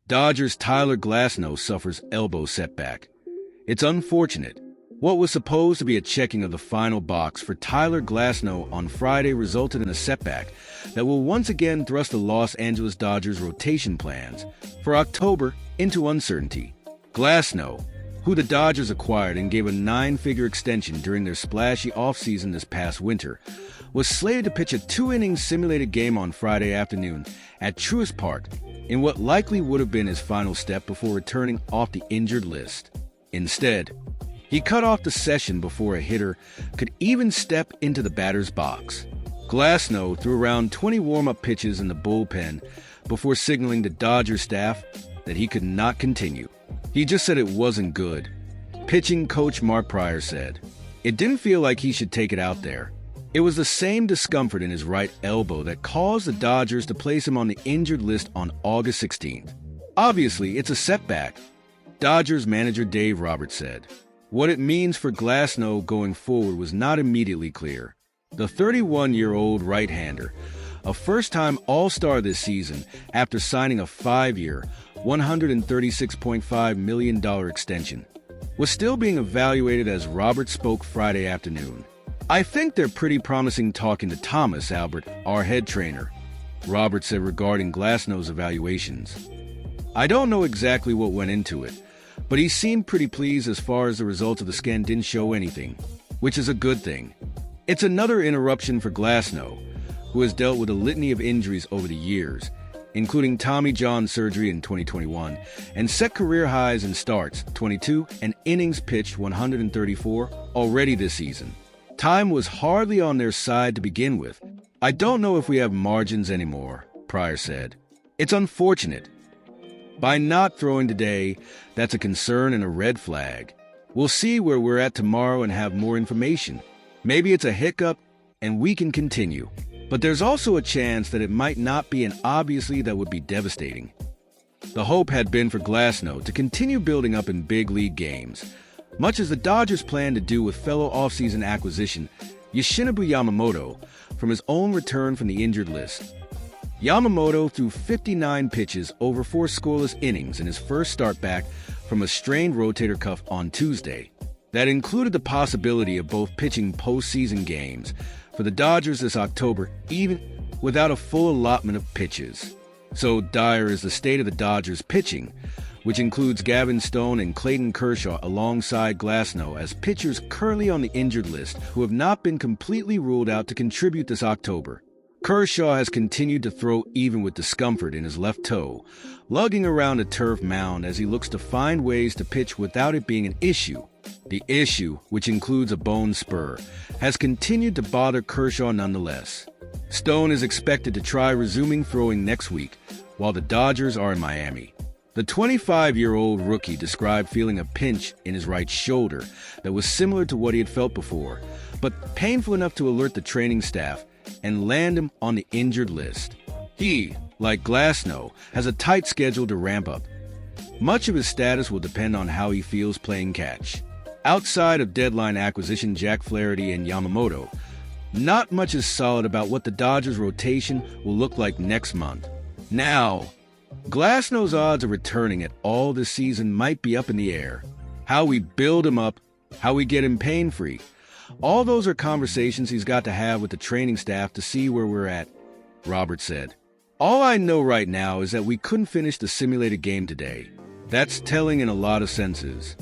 Dodgers' Tyler Glasnow suffers elbow setback. It's unfortunate. What was supposed to be a checking of the final box for Tyler Glasnow on Friday resulted in a setback that will once again thrust the Los Angeles Dodgers' rotation plans for October into uncertainty. Glasnow, who the Dodgers acquired and gave a 9-figure extension during their splashy offseason this past winter, was slated to pitch a 2-inning simulated game on Friday afternoon at Truist Park in what likely would have been his final step before returning off the injured list. Instead, he cut off the session before a hitter could even step into the batter's box. Glasnow threw around 20 warm-up pitches in the bullpen before signaling to Dodgers staff that he could not continue. He just said it wasn't good. Pitching coach Mark Prior said, "It didn't feel like he should take it out there. It was the same discomfort in his right elbow that caused the Dodgers to place him on the injured list on August 16th. Obviously, it's a setback," Dodgers manager Dave Roberts said. What it means for Glasnow going forward was not immediately clear. The 31-year-old right-hander, a first-time All-Star this season after signing a 5-year, $136.5 million extension, was still being evaluated as Roberts spoke Friday afternoon. "I think they're pretty promising talking to Thomas Albert, our head trainer," Roberts said regarding Glasnow's evaluations. "I don't know exactly what went into it, but he seemed pretty pleased as far as the results of the scan didn't show anything, which is a good thing." It's another interruption for Glasnow, who has dealt with a litany of injuries over the years, including Tommy John surgery in 2021, and set career highs in starts, 22, and innings pitched, 134, already this season. Time was hardly on their side to begin with. "I don't know if we have margins anymore," Prior said. "It's unfortunate. By not throwing today, that's a concern and a red flag. We'll see where we're at tomorrow and have more information. Maybe it's a hiccup and we can continue. But there's also a chance that it might not be, and obviously that would be devastating." The hope had been for Glasnow to continue building up in big league games, much as the Dodgers plan to do with fellow offseason acquisition Yoshinobu Yamamoto from his own return from the injured list. Yamamoto threw 59 pitches over 4 scoreless innings in his first start back from a strained rotator cuff on Tuesday. That included the possibility of both pitching postseason games for the Dodgers this October, even without a full allotment of pitches. So dire is the state of the Dodgers pitching, which includes Gavin Stone and Clayton Kershaw alongside Glasnow as pitchers currently on the injured list who have not been completely ruled out to contribute this October. Kershaw has continued to throw even with discomfort in his left toe, lugging around a turf mound as he looks to find ways to pitch without it being an issue. The issue, which includes a bone spur, has continued to bother Kershaw nonetheless. Stone is expected to try resuming throwing next week, while the Dodgers are in Miami. The 25-year-old rookie described feeling a pinch in his right shoulder that was similar to what he had felt before, but painful enough to alert the training staff and land him on the injured list. He, like Glasnow, has a tight schedule to ramp up. Much of his status will depend on how he feels playing catch. Outside of deadline acquisition Jack Flaherty and Yamamoto, not much is solid about what the Dodgers' rotation will look like next month. Now, Glasnow's odds of returning at all this season might be up in the air. How we build him up, how we get him pain-free, all those are conversations he's got to have with the training staff to see where we're at, Roberts said. "All I know right now is that we couldn't finish the simulated game today. That's telling in a lot of senses.